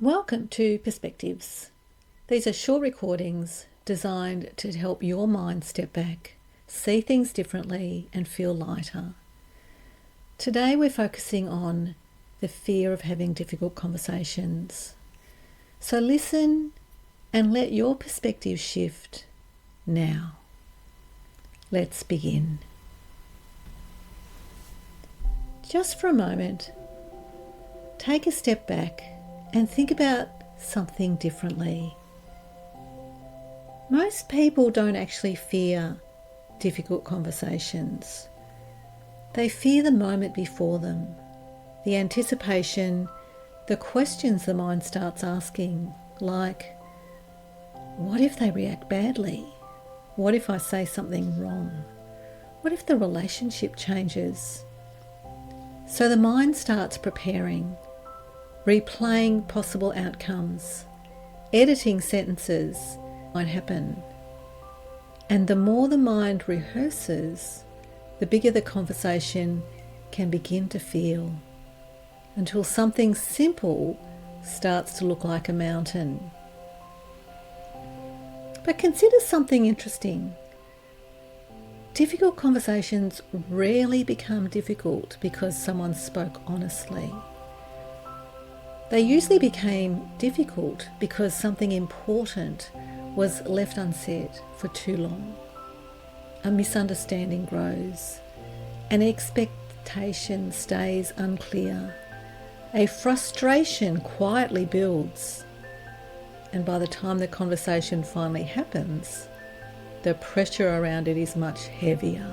Welcome to Perspectives. These are short recordings designed to help your mind step back, see things differently and feel lighter. Today we're focusing on the fear of having difficult conversations. So listen and let your perspective shift now. Let's begin. Just for a moment, take a step back and think about something differently. Most people don't actually fear difficult conversations. They fear the moment before them, the anticipation, the questions the mind starts asking, like, what if they react badly? What if I say something wrong? What if the relationship changes? So the mind starts preparing, replaying possible outcomes, editing sentences might happen. And the more the mind rehearses, the bigger the conversation can begin to feel, until something simple starts to look like a mountain. But consider something interesting. Difficult conversations rarely become difficult because someone spoke honestly. They usually became difficult because something important was left unsaid for too long. A misunderstanding grows, an expectation stays unclear, a frustration quietly builds, and by the time the conversation finally happens, the pressure around it is much heavier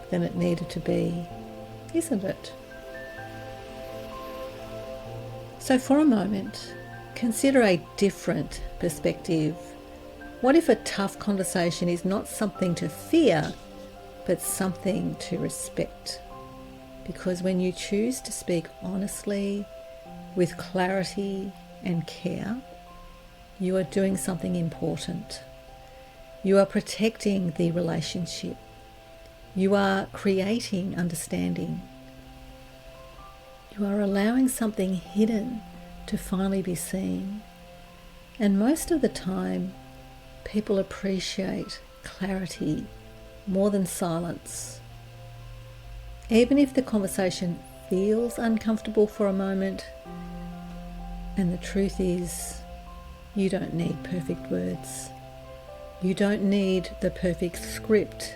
than it needed to be, isn't it? So for a moment, consider a different perspective. What if a tough conversation is not something to fear, but something to respect? Because when you choose to speak honestly, with clarity and care, you are doing something important. You are protecting the relationship. You are creating understanding. You are allowing something hidden to finally be seen. And most of the time, people appreciate clarity more than silence. Even if the conversation feels uncomfortable for a moment, and the truth is, you don't need perfect words. You don't need the perfect script.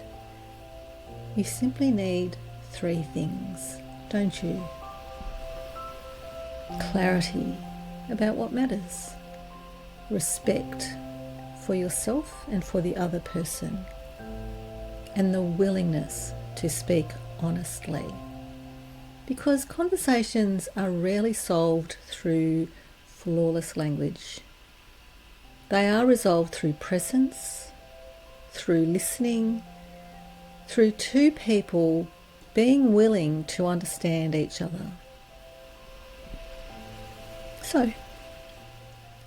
You simply need 3 things, don't you? Clarity about what matters, respect for yourself and for the other person, and the willingness to speak honestly. Because conversations are rarely solved through flawless language. They are resolved through presence, through listening, through 2 people being willing to understand each other. So,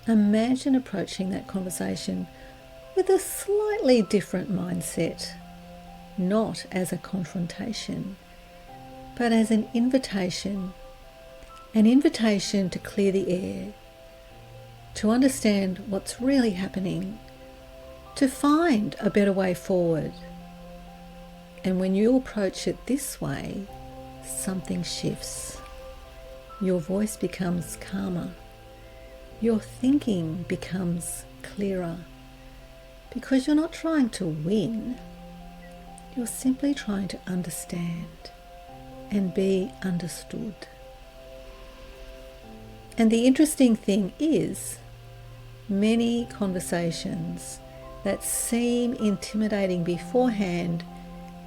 imagine approaching that conversation with a slightly different mindset, not as a confrontation, but as an invitation to clear the air, to understand what's really happening, to find a better way forward. And when you approach it this way, something shifts. Your voice becomes calmer. Your thinking becomes clearer. Because you're not trying to win. You're simply trying to understand and be understood. And the interesting thing is, many conversations that seem intimidating beforehand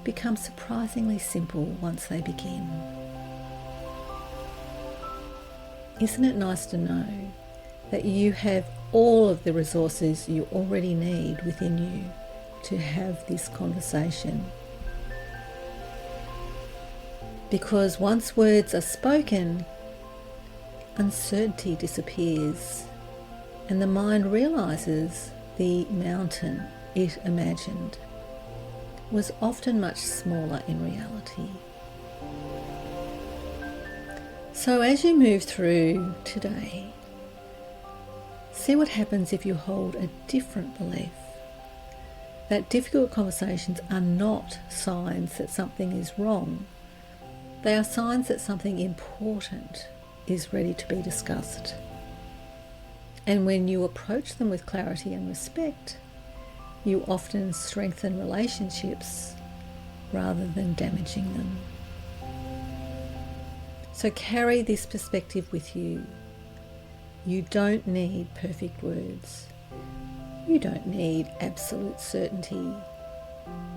become surprisingly simple once they begin. Isn't it nice to know that you have all of the resources you already need within you to have this conversation? Because once words are spoken, uncertainty disappears, and the mind realizes the mountain it imagined was often much smaller in reality. So as you move through today, see what happens if you hold a different belief. That difficult conversations are not signs that something is wrong. They are signs that something important is ready to be discussed. And when you approach them with clarity and respect, you often strengthen relationships rather than damaging them. So carry this perspective with you. You don't need perfect words. You don't need absolute certainty.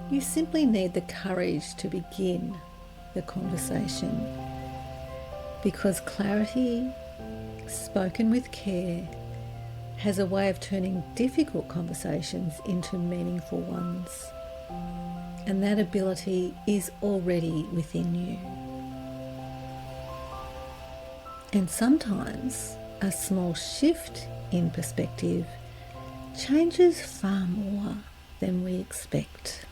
You simply need the courage to begin the conversation. Because clarity, spoken with care, has a way of turning difficult conversations into meaningful ones. And that ability is already within you. And sometimes a small shift in perspective changes far more than we expect.